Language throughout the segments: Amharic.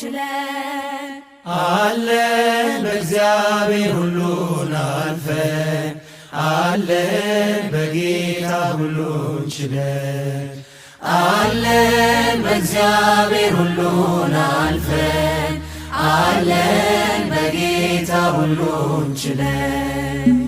ችለን አለን በእግዚአብሔር ሁሉን አልፈን አለን በጌታ ሁሉን ችለን አለን በእግዚአብሔር ሁሉን አልፈን አለን በጌታ ሁሉን ችለን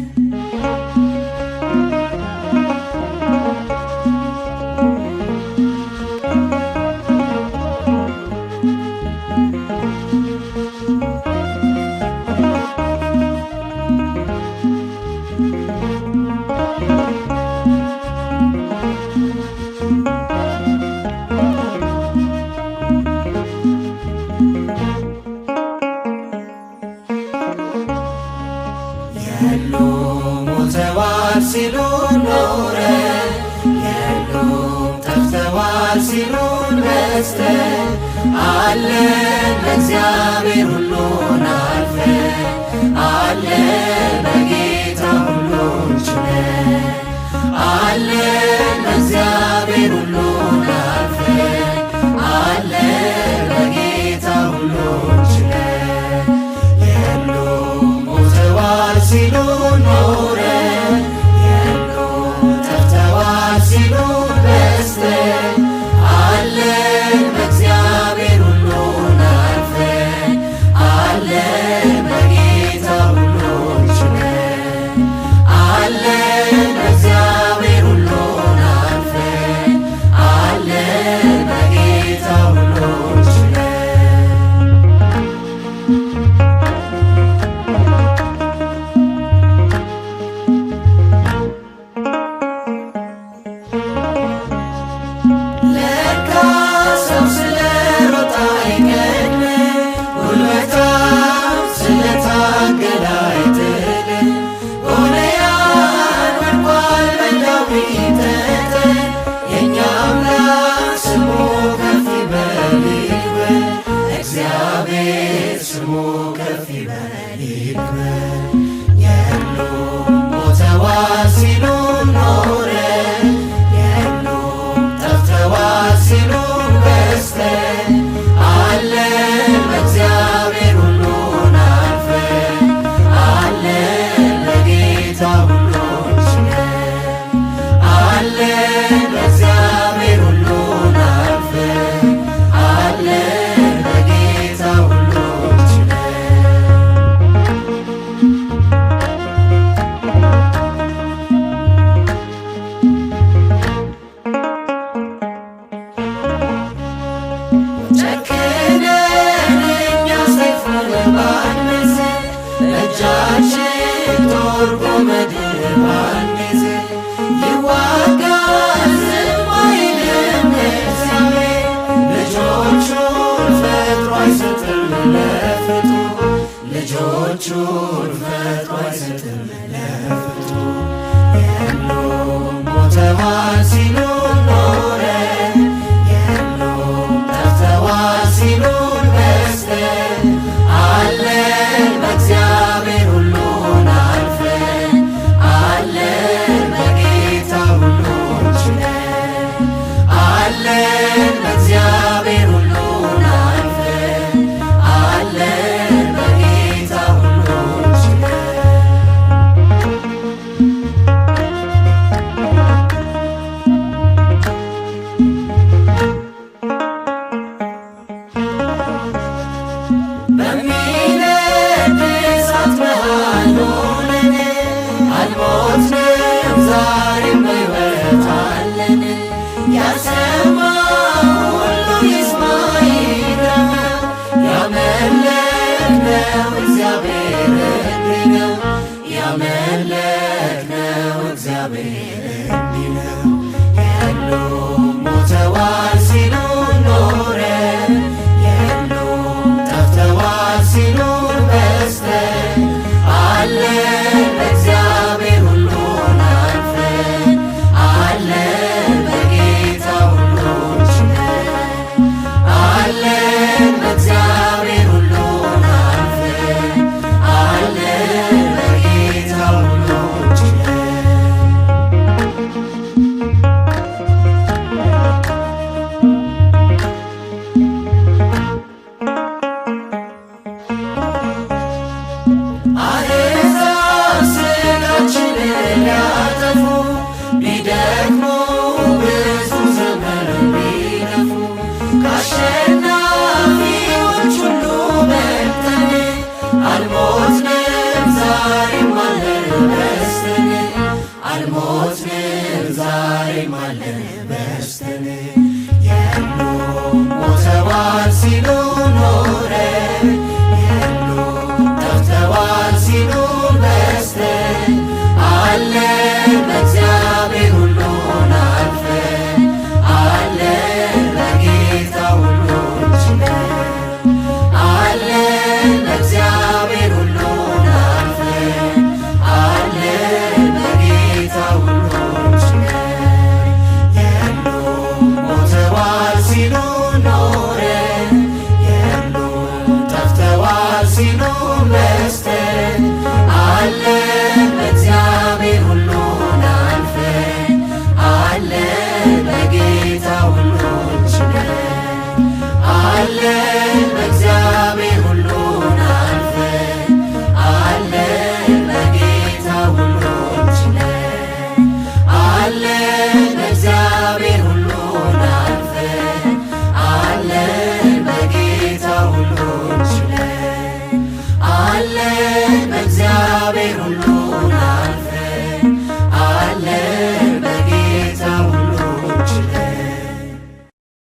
የሉም ሞተዋል ሲሉን ኖረን የሉም ጠፍተዋል ሲሉን በስተን አለን በእግዚአብሔር ሁሉን አልፈን አለን በጌታ ሁሉን ችለን አለን በእግዚአብሔር ሁሉን አልፈን አለን በጌታ ሁሉን ችለን የሉም ሞተዋል ሲሉን ኖረን የሉም ጠፍተዋል ሲሉን በስተን አለን በእግዚአብሔር ሁሉን አልፈን አለን በጌታ ሁሉን ችለን አለን በእግዚአብሔር ሁሉን አልፈን አለን በጌታ ሁሉን ችለን ለካ ሰው ስለሮጠ አይቀድምም ጉልበታም ስለታገለ አይጥልም ጎልያድ ወድቋል በዳዊት ጠጠር የእኛ አምላክ ስሙ ከፍ ይበል ይክበር እግዚአብሔር ስሙ ከፍ ይበል ይክበር የሉም ሞተዋል ሲሉን ኖረን የሉም ጠፍተዋል ሲሉን በስተን አለን በእግዚአብሔር ሁሉን አልፈን አለን በጌታ ሁሉን ችለን አለን በእግዚአብሔር ሁሉን አልፈን አለን በጌታ ሁሉን ችለን ጨክነን እኛ ሰይፉን ባንይዝ በእጃችን ጦር ጎመድን ባንይዝ ይዋጋል ዝም አይልም እግዚአብሔር ልጆቹን ፈጥሮ አይሰጥም ለፍጡር ልጆቹን ፈጥሮ አይሰጥም ለፍጡር የሉም ሞተዋል ሲሉን ኖረን የሉም ጠፍተዋል ሲሉን በስተን አለን በእግዚአብሔር ሁሉን አልፈን አለን በጌታ ሁሉን ችለን አለን በእግዚአብሔር ሁሉን አልፈን አለን በጌታ ሁሉን ችለን በሚነድ እሳት መሃል ሆነን አልሞትንም ዛሬም በሕይወት አለን ያልሰማ ሁሉ ይስማ ይግረመው ያመለክነው እግዚአብሔር እንዲህ ነው ያመለክነው እግዚአብሔር እንዲህ ነው የሉም ሞተዋል ሲሉን ኖረን የሉም ጠፍተዋል ሲሉን በስተን አለን በእግዚአብሔር ሁሉን አልፈን አለን በጌታ ሁሉን ችለን አለን በእግዚአብሔር ሁሉን አልፈን አለን በጌታ ሁሉን ችለን እንኖራለን በስተን የሉም ሞተዋል